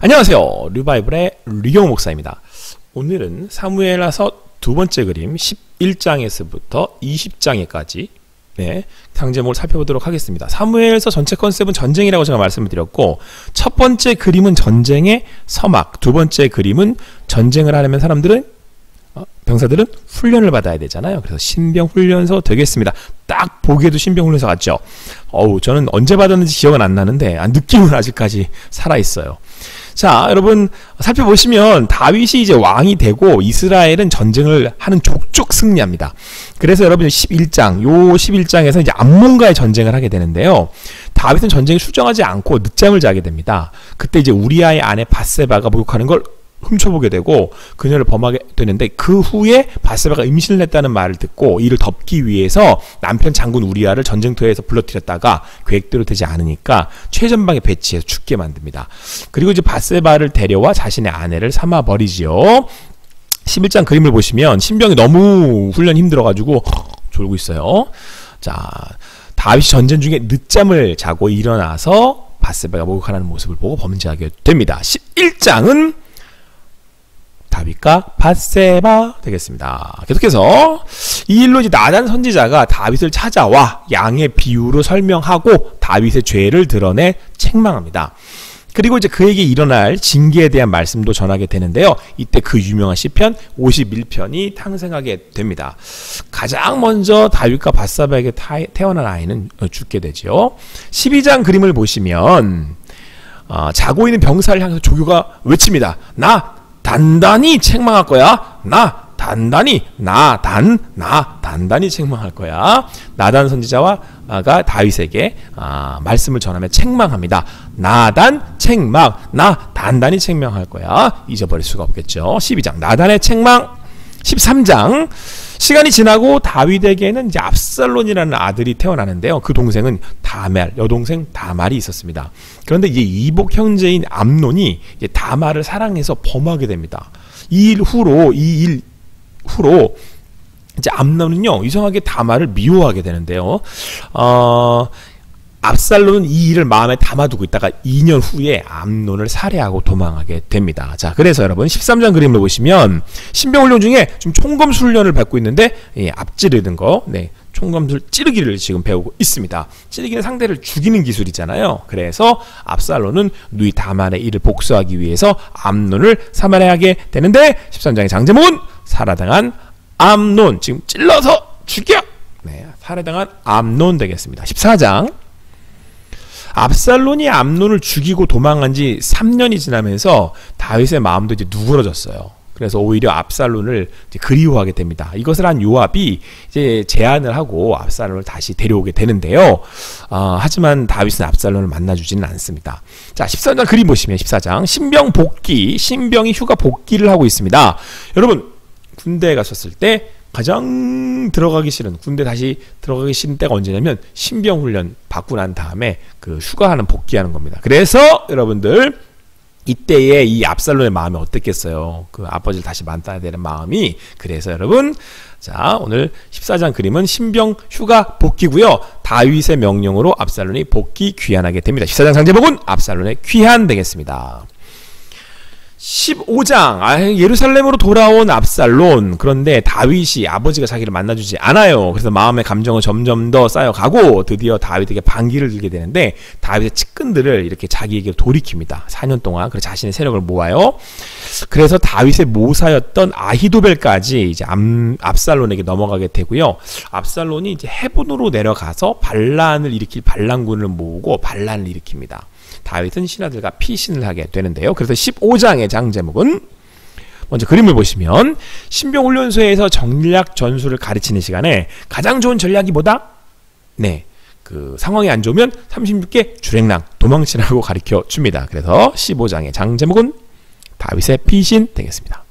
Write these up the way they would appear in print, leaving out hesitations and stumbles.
안녕하세요. 류바이블의 류경호 목사입니다. 오늘은 사무엘하서 두 번째 그림 11장에서부터 20장에까지 상제목을 살펴보도록 하겠습니다. 사무엘서 전체 컨셉은 전쟁이라고 제가 말씀을 드렸고, 첫 번째 그림은 전쟁의 서막, 두 번째 그림은 전쟁을 하려면 병사들은 훈련을 받아야 되잖아요. 그래서 신병훈련소 되겠습니다. 딱 보기에도 신병훈련소 같죠? 저는 언제 받았는지 기억은 안 나는데 느낌은 아직까지 살아있어요. 자, 여러분 살펴보시면 다윗이 이제 왕이 되고 이스라엘은 전쟁을 하는 족족 승리합니다. 그래서 여러분 11장에서 이제 암몬과의 전쟁을 하게 되는데요. 다윗은 전쟁에 출정하지 않고 늦잠을 자게 됩니다. 그때 이제 우리아의 아내 밧세바가 목욕하는 걸 훔쳐보게 되고 그녀를 범하게 되는데, 그 후에 밧세바가 임신을 했다는 말을 듣고 이를 덮기 위해서 남편 장군 우리아를 전쟁터에서 불러들였다가 계획대로 되지 않으니까 최전방에 배치해서 죽게 만듭니다. 그리고 이제 밧세바를 데려와 자신의 아내를 삼아 버리지요. 11장 그림을 보시면 신병이 너무 훈련이 힘들어가지고 졸고 있어요. 자, 다윗이 전쟁 중에 늦잠을 자고 일어나서 밧세바가 목욕하는 모습을 보고 범죄하게 됩니다. 11장은 다윗과 밧세바 되겠습니다. 계속해서 이 일로 이제 나단 선지자가 다윗을 찾아와 양의 비유로 설명하고 다윗의 죄를 드러내 책망합니다. 그리고 이제 그에게 일어날 징계에 대한 말씀도 전하게 되는데요. 이때 그 유명한 시편 51편이 탄생하게 됩니다. 가장 먼저 다윗과 밧세바에게 태어난 아이는 죽게 되죠. 12장 그림을 보시면 자고 있는 병사를 향해서 조교가 외칩니다. 나 단단히 책망할 거야. 나 단단히 책망할 거야. 나단 선지자가 다윗에게 말씀을 전하며 책망합니다. 나단 책망, 나 단단히 책망할 거야. 잊어버릴 수가 없겠죠. 12장 나단의 책망. 13장 시간이 지나고 다윗에게는 이제 압살론이라는 아들이 태어나는데요. 그 동생은 여동생 다말이 있었습니다. 그런데 이제 이복 형제인 암논이 이제 다말을 사랑해서 범하게 됩니다. 이 일 후로 이제 암논은요 이상하게 다말을 미워하게 되는데요. 압살론은 이 일을 마음에 담아두고 있다가 2년 후에 암논을 살해하고 도망하게 됩니다. 자, 그래서 여러분 13장 그림을 보시면 신병훈련 중에 지금 총검술 훈련을 받고 있는데 앞찌르는 거, 총검술 찌르기를 지금 배우고 있습니다. 찌르기는 상대를 죽이는 기술이잖아요. 그래서 압살론은 누이 다말의 일을 복수하기 위해서 암논을 사살하게 되는데, 13장의 장제목은 살해당한 암논, 지금 찔러서 죽여! 살해당한 암논 되겠습니다. 14장 압살론이 암논을 죽이고 도망간 지 3년이 지나면서 다윗의 마음도 이제 누그러졌어요. 그래서 오히려 압살론을 이제 그리워하게 됩니다. 이것을 한 요압이 이제 제안을 하고 압살론을 다시 데려오게 되는데요. 하지만 다윗은 압살론을 만나주지는 않습니다. 자, 14장 그림 보시면 14장 신병이 휴가 복귀를 하고 있습니다. 여러분 군대에 가셨을 때 가장 군대 다시 들어가기 싫은 때가 언제냐면 신병훈련 받고 난 다음에 그 휴가하는 복귀하는 겁니다. 그래서 여러분들 이때의 이 압살론의 마음이 어땠겠어요? 그 아버지를 다시 만나야 되는 마음이. 그래서 여러분, 자, 오늘 14장 그림은 신병 휴가 복귀고요. 다윗의 명령으로 압살론이 복귀 귀환하게 됩니다. 14장 상제목은 압살론의 귀환 되겠습니다. 15장 예루살렘으로 돌아온 압살론. 그런데 다윗이 아버지가 자기를 만나주지 않아요. 그래서 마음의 감정은 점점 더 쌓여가고 드디어 다윗에게 반기를 들게 되는데, 다윗의 측근들을 이렇게 자기에게 돌이킵니다. 4년 동안 그래서 자신의 세력을 모아요. 그래서 다윗의 모사였던 아히도벨까지 이제 압살론에게 넘어가게 되고요. 압살론이 이제 헤본으로 내려가서 반란군을 모으고 반란을 일으킵니다. 다윗은 신하들과 피신을 하게 되는데요. 그래서 15장의 장제목은, 먼저 그림을 보시면 신병훈련소에서 전략 전술을 가르치는 시간에 가장 좋은 전략이 뭐다? 그 상황이 안 좋으면 36개 주랭랑 도망치라고 가르쳐 줍니다. 그래서 15장의 장제목은 다윗의 피신 되겠습니다.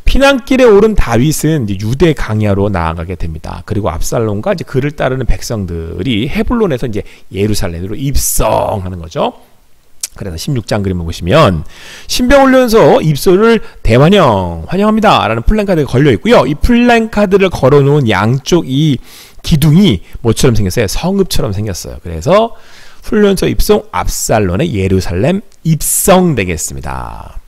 피난길에 오른 다윗은 이제 유대 강야로 나아가게 됩니다. 그리고 압살론과 이제 그를 따르는 백성들이 헤블론에서 이제 예루살렘으로 입성하는 거죠. 그래서 16장 그림을 보시면 신병훈련소 입소를 환영합니다 라는 플랜카드가 걸려 있고요. 이 플랜카드를 걸어놓은 양쪽 이 기둥이 뭐처럼 생겼어요? 성읍처럼 생겼어요. 그래서 훈련소 입성 압살론의 예루살렘 입성 되겠습니다.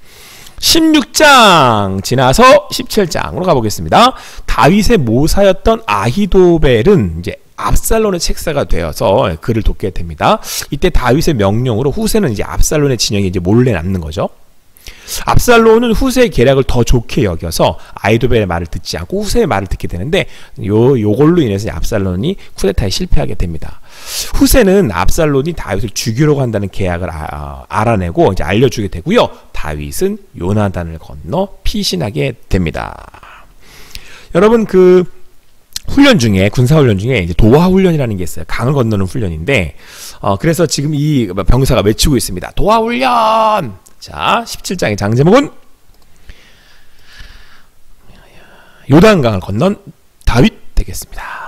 16장 지나서 17장으로 가보겠습니다. 다윗의 모사였던 아히도벨은 이제 압살론의 책사가 되어서 그를 돕게 됩니다. 이때 다윗의 명령으로 후세는 이제 압살론의 진영에 이제 몰래 남는 거죠. 압살론은 후세의 계략을 더 좋게 여겨서 아히도벨의 말을 듣지 않고 후세의 말을 듣게 되는데 요걸로 인해서 압살론이 쿠데타에 실패하게 됩니다. 후세는 압살론이 다윗을 죽이려고 한다는 계약을 알아내고 이제 알려주게 되고요. 다윗은 요나단을 건너 피신하게 됩니다. 여러분 그 훈련 중에 군사 훈련 중에 이제 도하 훈련이라는 게 있어요. 강을 건너는 훈련인데 그래서 지금 이 병사가 외치고 있습니다. 도하 훈련. 자, 17장의 장제목은 요단강을 건넌 다윗 되겠습니다.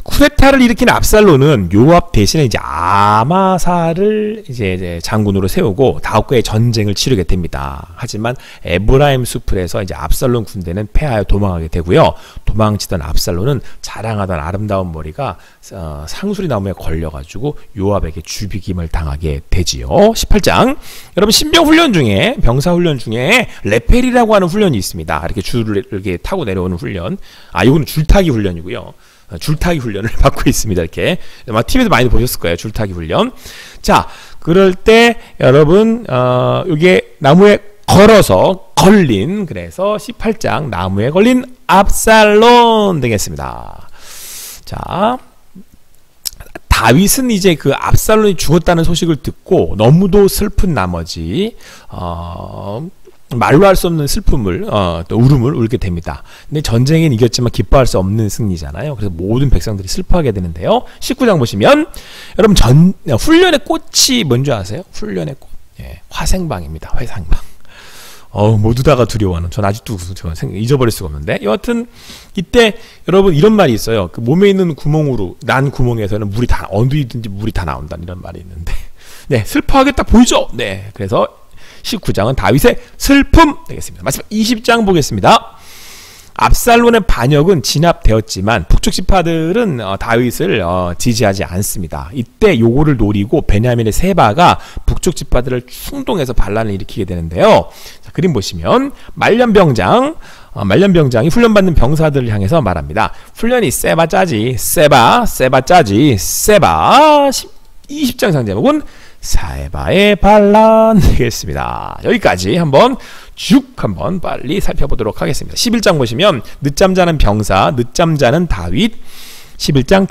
쿠데타를 일으킨 압살론은 요압 대신에 이제 아마사를 이제 장군으로 세우고 다윗과의 전쟁을 치르게 됩니다. 하지만 에브라임 숲에서 이제 압살론 군대는 패하여 도망하게 되고요. 도망치던 압살론은 자랑하던 아름다운 머리가 상수리 나무에 걸려가지고 요압에게 죽임을 당하게 되지요. 18장 여러분 신병 훈련 중에 병사 훈련 중에 레펠이라고 하는 훈련이 있습니다. 이렇게 줄을 이렇게 타고 내려오는 훈련. 이거는 줄타기 훈련이고요. 줄타기 훈련을 받고 있습니다. 이렇게 아마 TV에서 많이 보셨을 거예요. 줄타기 훈련. 자, 그럴 때 여러분 이게 나무에 걸어서 걸린 그래서 18장 나무에 걸린 압살론 되겠습니다. 자, 다윗은 이제 그 압살론이 죽었다는 소식을 듣고 너무도 슬픈 나머지 말로 할 수 없는 슬픔을 또 울음을 울게 됩니다. 근데 전쟁엔 이겼지만 기뻐할 수 없는 승리잖아요. 그래서 모든 백성들이 슬퍼하게 되는데요. 19장 보시면 여러분 훈련의 꽃이 뭔지 아세요? 훈련의 꽃. 예, 화생방입니다. 화생방. 모두 다가 두려워하는. 전 아직도 잊어버릴 수가 없는데. 여하튼 이때 여러분 이런 말이 있어요. 그 몸에 있는 구멍으로 난 구멍에서는 물이 다 어디든지 물이 다 나온다 이런 말이 있는데. 네, 슬퍼하겠다 보이죠? 네, 그래서 19장은 다윗의 슬픔 되겠습니다. 마지막 20장 보겠습니다. 압살론의 반역은 진압되었지만 북쪽 지파들은 다윗을 지지하지 않습니다. 이때 요거를 노리고 베냐민의 세바가 북쪽 지파들을 충동해서 반란을 일으키게 되는데요. 자, 그림 보시면 말년병장이 훈련받는 병사들을 향해서 말합니다. 훈련이 세바 짜지 세바 짜지 세바. 20장 상제목은 세바의 반란 되겠습니다. 여기까지 한번 쭉 한번 빨리 살펴보도록 하겠습니다. 11장 보시면 늦잠 자는 병사, 늦잠 자는 다윗. 11장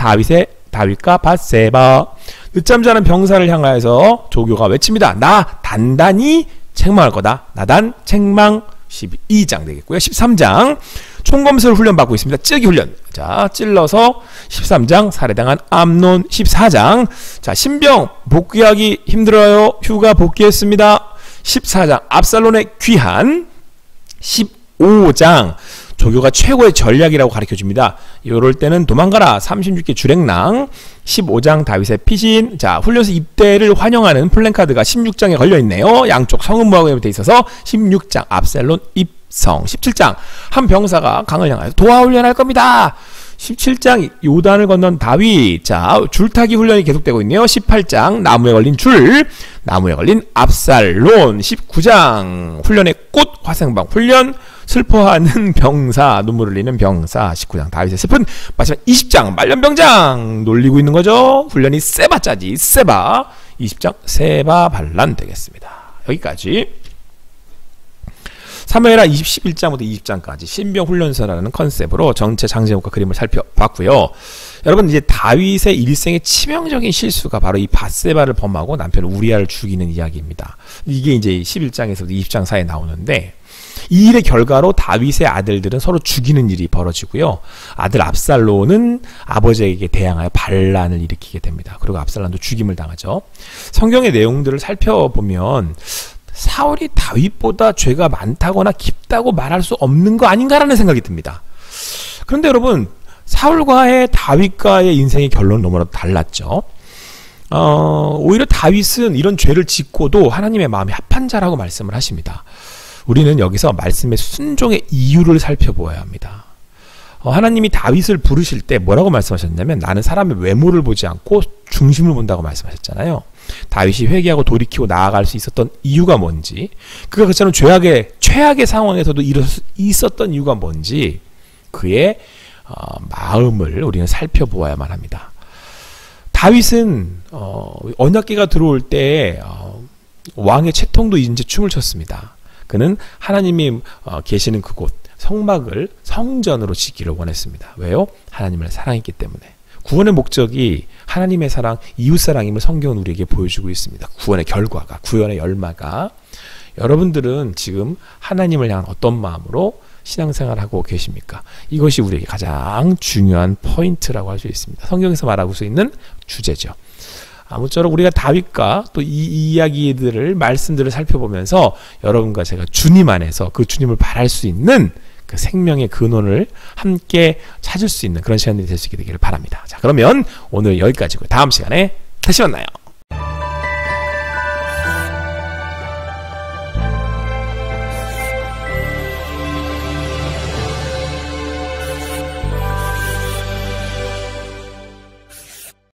다윗과 밧세바. 늦잠 자는 병사를 향하여서 조교가 외칩니다. 나 단단히 책망할 거다. 나단 책망. 12장 되겠고요. 13장 총검술 훈련 받고 있습니다. 찌르기 훈련. 자, 찔러서 13장 살해당한 암논. 14장 자, 신병 복귀하기 힘들어요. 휴가 복귀했습니다. 14장 압살론의 귀한. 15장 조교가 최고의 전략이라고 가르쳐줍니다. 이럴 때는 도망가라. 36개 주랭랑. 15장 다윗의 피신. 자, 훈련소 입대를 환영하는 플랜카드가 16장에 걸려있네요. 양쪽 성음모하고 돼 있어서 16장 압살론 입성. 17장 한 병사가 강을 향하여 도하 훈련할 겁니다. 17장 요단을 건넌 다윗. 자, 줄타기 훈련이 계속되고 있네요. 18장 나무에 걸린 줄, 나무에 걸린 압살론. 19장 훈련의 꽃, 화생방 훈련. 슬퍼하는 병사, 눈물 흘리는 병사. 19장 다윗의 슬픈. 마지막 20장 말년병장 놀리고 있는 거죠. 훈련이 세바 짜지 세바. 20장 세바 반란 되겠습니다. 여기까지 사무엘하 11장부터 20장까지 신병 훈련소라는 컨셉으로 전체 장제목과 그림을 살펴봤고요. 여러분 이제 다윗의 일생의 치명적인 실수가 바로 이 밧세바를 범하고 남편 우리아를 죽이는 이야기입니다. 이게 이제 11장에서부터 20장 사이에 나오는데 이 일의 결과로 다윗의 아들들은 서로 죽이는 일이 벌어지고요. 아들 압살론은 아버지에게 대항하여 반란을 일으키게 됩니다. 그리고 압살론도 죽임을 당하죠. 성경의 내용들을 살펴보면 사울이 다윗보다 죄가 많다거나 깊다고 말할 수 없는 거 아닌가라는 생각이 듭니다. 그런데 여러분 사울과의 다윗과의 인생의 결론은 너무나 달랐죠. 오히려 다윗은 이런 죄를 짓고도 하나님의 마음이 합한 자라고 말씀을 하십니다. 우리는 여기서 말씀의 순종의 이유를 살펴보아야 합니다. 하나님이 다윗을 부르실 때 뭐라고 말씀하셨냐면 나는 사람의 외모를 보지 않고 중심을 본다고 말씀하셨잖아요. 다윗이 회개하고 돌이키고 나아갈 수 있었던 이유가 뭔지, 그가 그처럼 최악의 상황에서도 있었던 이유가 뭔지 그의 마음을 우리는 살펴보아야만 합니다. 다윗은 언약궤가 들어올 때 왕의 채통도 이제 춤을 췄습니다. 그는 하나님이 계시는 그곳 성막을 성전으로 지키기를 원했습니다. 왜요? 하나님을 사랑했기 때문에. 구원의 목적이 하나님의 사랑, 이웃사랑임을 성경은 우리에게 보여주고 있습니다. 구원의 결과가, 구원의 열마가. 여러분들은 지금 하나님을 향한 어떤 마음으로 신앙생활을 하고 계십니까? 이것이 우리에게 가장 중요한 포인트라고 할 수 있습니다. 성경에서 말하고 있는 주제죠. 아무쪼록 우리가 다윗과 또 이 이야기들을, 말씀들을 살펴보면서 여러분과 제가 주님 안에서 그 주님을 바랄 수 있는 그 생명의 근원을 함께 찾을 수 있는 그런 시간들이 될 수 있게 되기를 바랍니다. 자, 그러면 오늘 여기까지고요. 다음 시간에 다시 만나요.